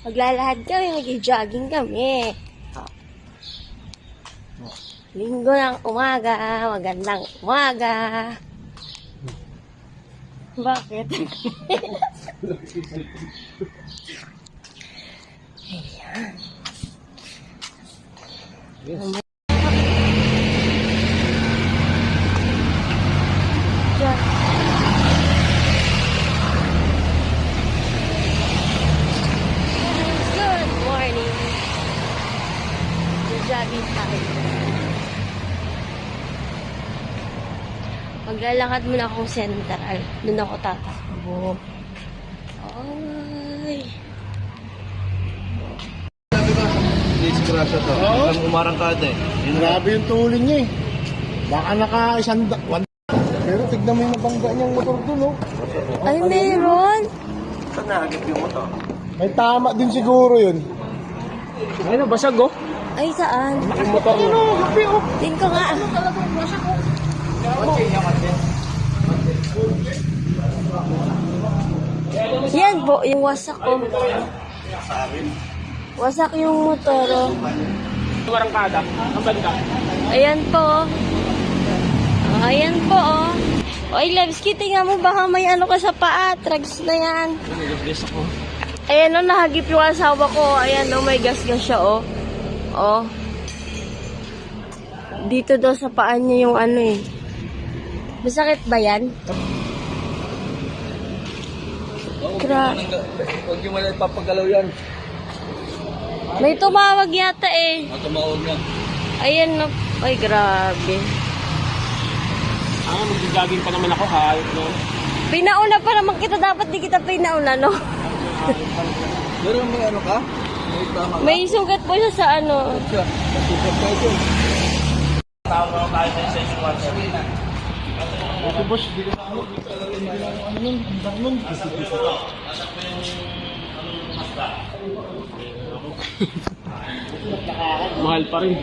Maglalahad kami, mag-jogging kami. Linggo ng umaga, magandang umaga. Bakit? Ayan. Yes. Good morning. Jogging tayo. Maglalakad muna akong Central. Doon ako tatakbo. Ay. Disgrasya to. Ang umarangkada eh. Grabe yung tuling niya eh. Baka pero tignan mo yung nabangga niyang motor dun, oh. Ay, meron. Saan nahagip yung motor? May tama din siguro yun. Ayun, basag oh. Ay, saan? Yung motor mo. Din ko nga. Yan po, yung wasak ko. Wasak yung motor, oh. Umarangkada. Ang banda. Ayan po. Ayan po, oh. Oy, Levski, tingnan mo, baka may ano ka sa paa. Drugs na yan. Nag-gas ako. Ayan, oh, nahagip yung asawa ko. Ayan, oh, may gas-gas siya, oh. Oh. Dito daw sa paa niya yung ano, eh. Masakit ba yan? Huwag yung wala ipapagalaw yan. May tumawag yata, eh. Tumawag yan. Ayan, oh. Ay, grabe. Mag-jogging pa naman ako ha. No? Pinauna pa naman kita. Dapat di kita pinauna, no? Pero may ano ka? May tama ka? May sugat po siya sa ano. Sugat ka ito. Tawag ako tayo sa session 1. Ito boss, di ko na ano. Ano nun? Ang Mahal pa rin.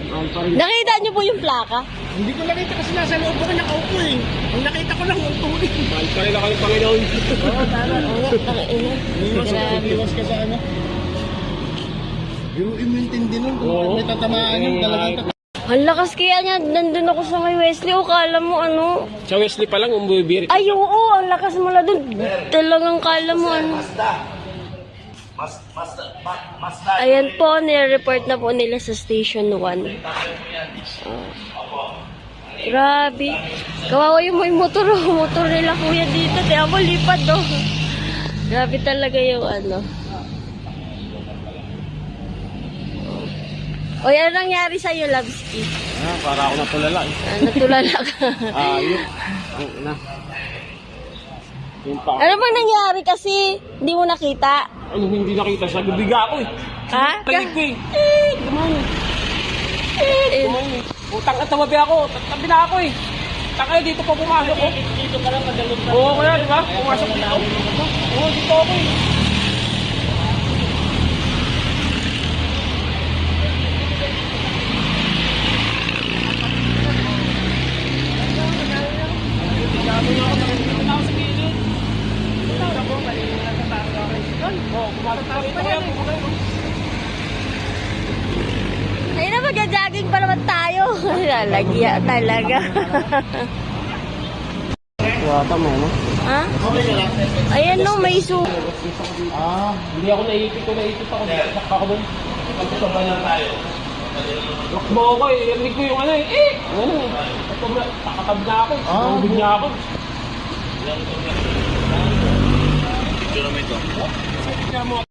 Nakita niyo po yung plaka? Hindi ko nakita kasi nasa loob ko nakaupo eh. Ang nakita ko lang yung tulig. Mahal pa rin ako ng Panginoon. Oo, tama. Oo nga, tangina. Iwas ka sa ano. Yung imintindi nun, kung may tatamaan yun, talagang Ang lakas kaya niya. Nandun ako sa may Wesley. O, kala mo ano. Sa Wesley pa lang, umubirit. Ay, oo. Ang lakas mo na dun. Talagang kala mo ano. Ayan po, nire-report na po nila sa Station 1. Grabe. Kawawa yung may motor. Motor nila kuya dito. Kaya mo lipad oh. Grabe talaga yung ano. O, yan ang nangyari sa'yo, Labski. Para ako natulala eh. Natulala ka. Yun. Na. Yung pa. Ano bang nangyari kasi? Hindi mo nakita? Ano, hindi nakita siya. Gubiga ako eh. Ha? Talig ko eh. Kumano. Utang at tawabi ako. Tabi na ako eh. Takay dito pa pumasok ko. Dito ka lang madalog na. Oo, kaya di ba? Pumasok dito. Oo, dito ako eh. Ayun na, mag-jogging pa naman tayo. Lalagya talaga. Wata mo, no? Ha? Ayan no, may Hindi ako naipit ko ako. Sakpa ko doon. Pagkasama na tayo. Lakbo ako eh. Yalig ko yung ano eh. Ano eh. Takatab na ako. Tubig niya ako.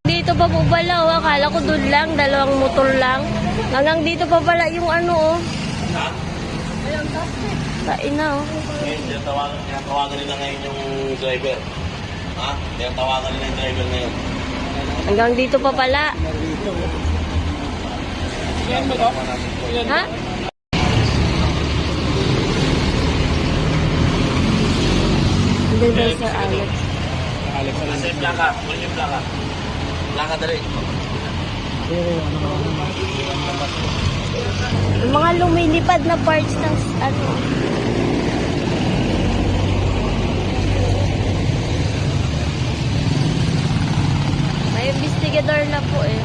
dito pa po pala, oh. Akala ko doon lang, dalawang motor lang. Hanggang dito pa pala yung ano, oh. Tain na, oh. Tawagan nila ngayon yung driver. Ha? Tawagan nila yung driver ngayon. Hanggang dito pa pala. Ha? Hindi ba, Sir Alex? Nasa yung plaka. Kunin yung plaka. Plaka dali. Yung mga lumilipad na parts ng ano. Ay, investigador na po eh.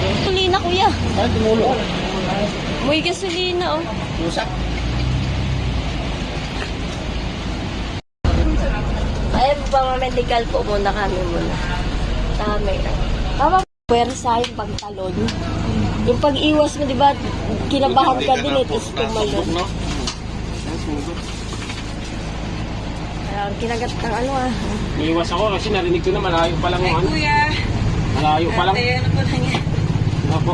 Gasolina, kuya. Ay, tumulo. May gasolina, oh. Lusak. Ay, medical po muna kami muna. Tama na. Tama po. Pwersa yung pagtalon. Yung pag-iwas mo, di ba, kinabahan ka din eh, tapos tumalon. Ayan, kinagat ng ano ah. Umiwas ako kasi narinig ko na malayo pa lang yung ano. Kuya, Malayo pa lang. ano po lang yan? Opo.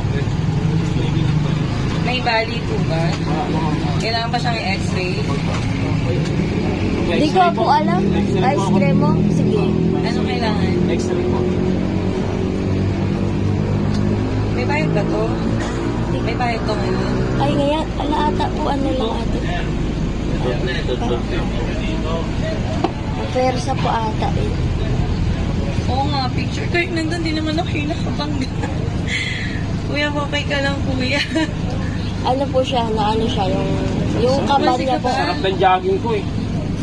May bali po ba? Kailangan ba siyang i-x-ray? Hindi ko po alam. Ice cream mo? Sige. Ano kailangan? X-ray po. May bayad ba to? May bayad to ngayon? Ay, ngayon, ata po, ano lang ate. Pwersa po ata eh. Oo nga, picture. Kahit nandun, di naman ako nakapangga. Kuya, okay ka lang, kuya. Ano po siya, na ano siya, yung kaban niya po. Sarap ng jogging ko eh.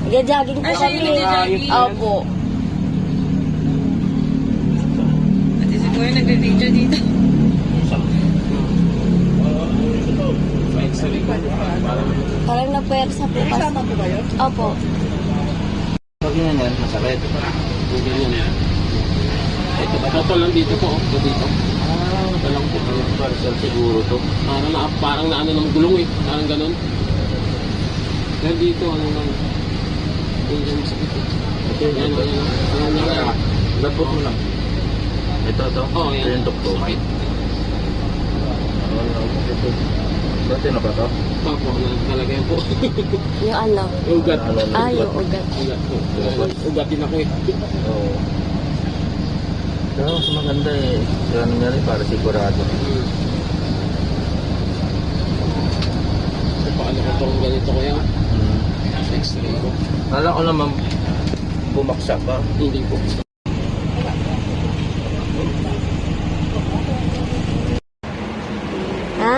Nag-jogging po Ah, siya kami. yung nag-jogging? Opo. At si kuya nagbe-video dito. X-ray ko. Parang na-pwersa po kasi. Tama po ba yun? Opo. Pag yun yan, masakit. Ganyan yan. Ito lang dito po. Ito dito. Ito lang po. Parcel siguro to. Parang na ano ng gulong eh. Parang ganun. Pero dito ano lang. Hindi yan masakit eh. Ito yun. Yan, yan, yan. Lapot mo lang. Ito to? Oo, yan. Ito yung doktor. Sakit. Ito. Dati na ba to? Opo, talaga yan po. Yung ano. Ugat. Ah, yung ugat. Ugat po. Ugat din ako eh. Oo. Pero mas maganda eh. Kaya nga rin para sigurado. So, paano ko itong ganito ko yan? X-ray ko. Kala ko naman bumaksak ka. Hindi po. Ha?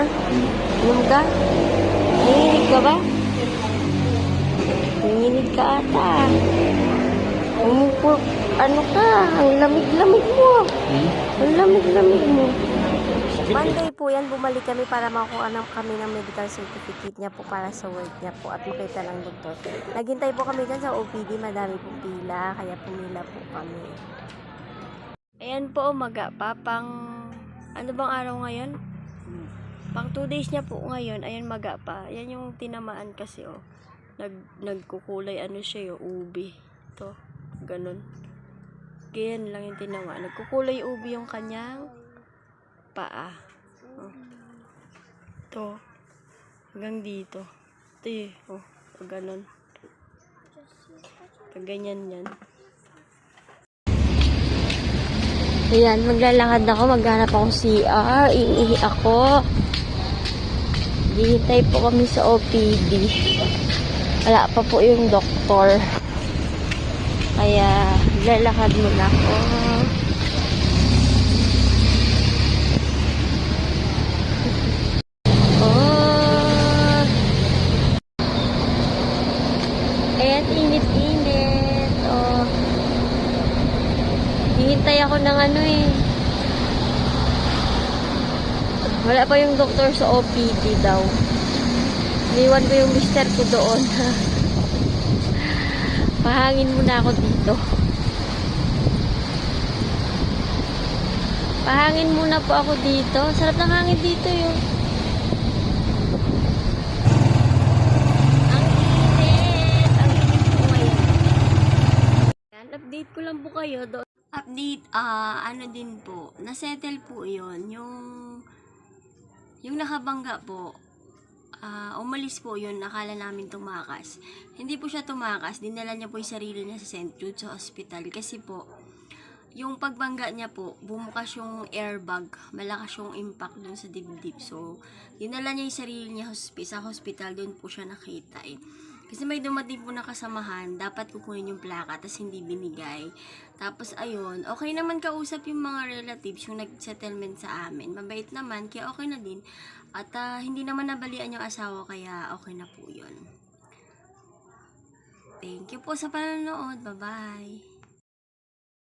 Inom ka? Nanginig ka ba? Nanginig ka ata. Ano ka? Ang lamig-lamig mo. Ang lamig-lamig mo. Monday po yan, bumalik kami para makuha kami ng medical certificate niya po para sa work niya po at makita ng doktor. Naghintay po kami dyan sa OPD, madami pong pila, kaya pumila po kami. Ayan po, umaga pa, ano bang araw ngayon? Pang 2 days niya po ngayon, ayan maga pa. Ayan yung tinamaan kasi oh. Nagkukulay ano siya yung ubi. To, ganun. Ganyan lang yung tinamaan. Nagkukulay ubi yung kanyang paa. Oh. To. Hanggang dito. Ito eh. Oh, ganun. Kaganyan yan. Ayan, maglalakad ako. Maghanap ako CR. Iihi ako. Hihintay po kami sa OPD. Wala pa po yung doktor. Kaya, lalakad muna ako. Oh! Ayan, init-init. Oh. Hihintay ako ng ano eh. Wala pa yung doktor sa OPD daw. Iniwan ko yung mister ko doon. Pahangin muna ako dito. Pahangin muna po ako dito. Sarap ng hangin dito yun. Ang init. Ang init po ngayon. Update ko lang po kayo doon. Update, ano din po. Nasettle po yun. Yung nakabangga po, umalis po yun, nakala namin tumakas. Hindi po siya tumakas, dinala niya po yung sarili niya sa St. Jude's Hospital kasi po, yung pagbangga niya po, bumukas yung airbag, malakas yung impact dun sa dibdib. So, dinala niya yung sarili niya sa hospital, dun po siya nakita eh. Kasi may dumating po na kasamahan, dapat kukunin yung plaka, tapos hindi binigay. Tapos ayun, okay naman kausap yung mga relatives, yung nag-settlement sa amin. Mabait naman, kaya okay na din. At hindi naman nabalian yung asawa, kaya okay na po yun. Thank you po sa panonood. Bye-bye!